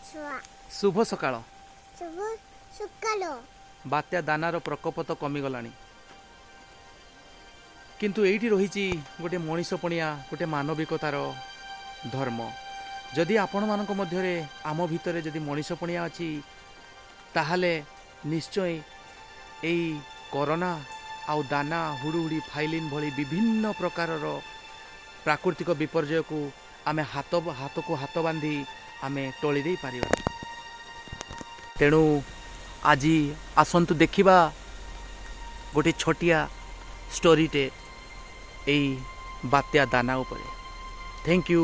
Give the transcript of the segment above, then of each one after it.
शुभ सकाळ शुभ सकाळ बात्या दानार प्रकोप तो कमिगलाणी किंतु एइटी रहिछि गोटे मनीषपणिया गोटे मानविकतार धर्म जदि आपण मानक मध्यरे आम भितरे जदि मनीषपणिया अछि ताहाले निश्चय एई कोरोना आउ दाना हुडुहुडी फाइलिन भली विभिन्न प्रकारर प्राकृतिक विपर्यय को आमे हाथ को हाथ बांधी आमे टोली दे पारिबा। तेणु आज आसंतु देखिबा गोटे छोटिया स्टोरीटे एई बात्या दाना उपरे। Thank you.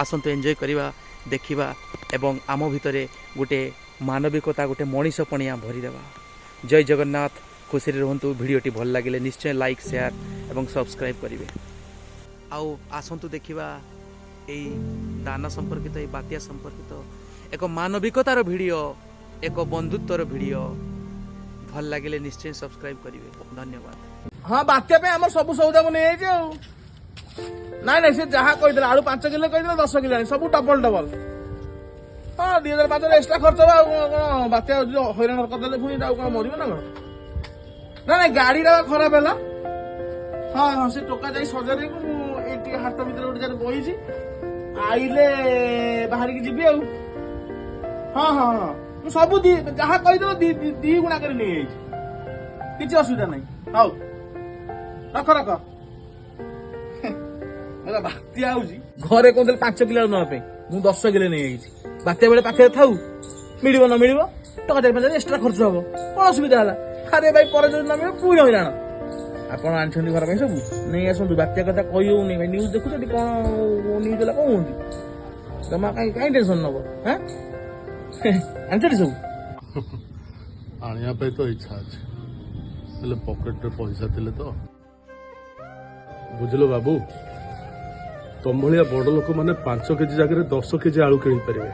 आसंतु एंजॉय करिबा देखिबा एवं आम भितरे गोटे मानविकता गोटे मनीषपणिया भरी देबा। जय जगन्नाथ। खुशी रुहतु। वीडियोटी भल लगे निश्चय लाइक शेयर एवं सब्सक्राइब करेंगे। आउ आसंतु देखिबा एई दाना संपर्कित एई बात्या संपर्कित एक मानविकतार वीडियो एक बंधुत्वर वीडियो भल लगे निश्चय सब्सक्राइब करेंगे। धन्यवाद। हाँ बात्या पे हमर सब सौदा को नहीं जाऊ नाई नाई से जहाँ कही आलू 5 किलो कही 10 किलो सब डबल डबल। हाँ 2005 एक्सट्रा खर्च बा बात्या हईराण करदे पुणी कौन मर ना ना ना गाड़ी खराब है। हाँ हाँ से टोका जाई सजारे ये हाट भर गोटे जगह बही आइले बाहर की जीवी हाँ हाँ हाँ सब जहाँ कहीदेव दी गुणा कर किसी असुविधा नहीं। हौ रख रख बात्या घरे कहते 5 किलो नापे मुझे 10 किलो नहीं बात्या बेले पाखे था मिल न मिल टका 4-5 एक्सट्रा खर्च हम कौन असुविधा है। अरे भाई पर जो नमिल पुणी हईराण आपड़ आनी घर सब नहीं आसतु बात्या कथा कही होनी भाई न्यूज देखुं कौन न्यूज है कौन हूँ जमा कहीं टेंशन नब हाँ आनी सब आने तो इच्छा अच्छे पकेट रे पैसा थे तो बुझल बाबू तुम भाया बड़ लोक मैंने 5 केजी जगह 10 केजी आलू किणी पारे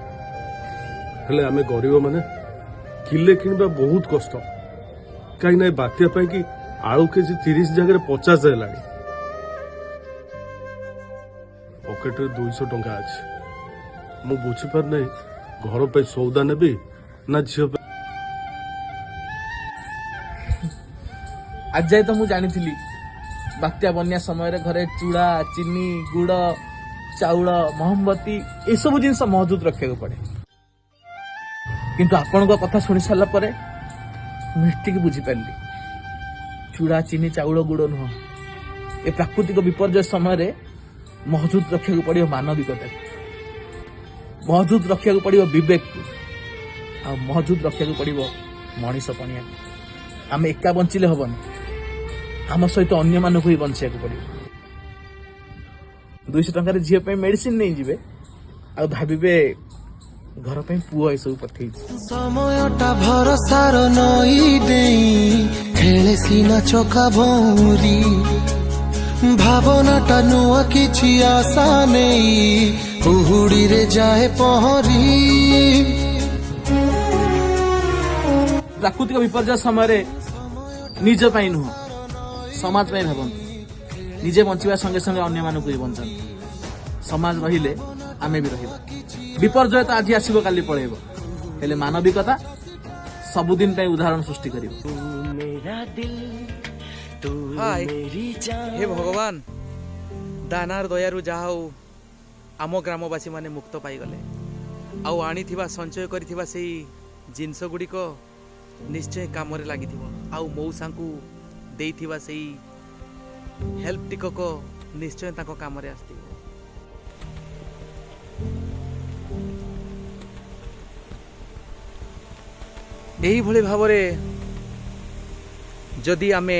हेले आमे गरीब मैंने किले किणवा बहुत कष्ट कहीं ना बात्या कि आलू केजी 30 जगह 50 है पकेट रे 200 टंका अच्छे मु बुझीपार नहीं घर पे सौदा नेबी ना झील आज जाए तो मुझे जानी बात्या बन्या समय घरे चूड़ा चीनी गुड़ चाउल मोहम्बती ये सब जिन मौजूद रखा पड़े किंतु आपण कथा शुणी सारा पर मिष्टिक बुझीपारि चूड़ा चीनी चाउल गुड़ नुह ए प्राकृतिक विपर्यय समय मौजूद रखा पड़ो मानविकता मौजूद रखा पड़ो विवेक को आ मौजूद रखा पड़ो मनीषपणिया। आम एका बंचिले हेनी आम सहित अन्य मानक ही बंचा पड़ो। 200 टंकार झील मेडिसिन नहीं जीवे आ भाविबे घर पे पुआ ये सब पठे समयटा भरसार नई देई खेले सीना चोखा भौरी भावनाटा नुआ किछि आशा नहीं उहुड़ी रे जाए पहरी। प्राकृतिक विपर्यय समय निज पाई नुह समाज पाई भावं निजे बंचा संगे संगे अन्य मानक भी बंचा समाज रहिले आमे भी रहिबा। विपर्यय तो आज आसीबो काली पळेबो हेले मानविकता सबुदिन पे उदाहरण सृष्टि करिबो। हाय हे भगवान दानार दयारु जाहाउ आम ग्रामवासी माने मुक्त पाई गले आउ आनीथिबा संचय करिथिबा सेई जिंस गुडीक निश्चय काम रे लागिथिबो आउ मौसांकु देइथिबा सेई हेल्प टिकक निश्चय ताको काम रे आस्थिबो। यही भली भावरे जदि आमे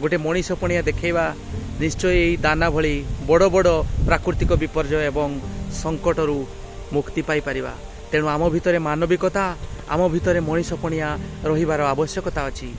गोटे मनीषपणिया देखा निश्चय यही दाना भली बड़ बड़ प्राकृतिक विपर्यय एवं संकटरू मुक्ति पाई परिबा। तेणु आम भितरे मानविकता आम भितरे मनीषपणिया रहिबार आवश्यकता अछि।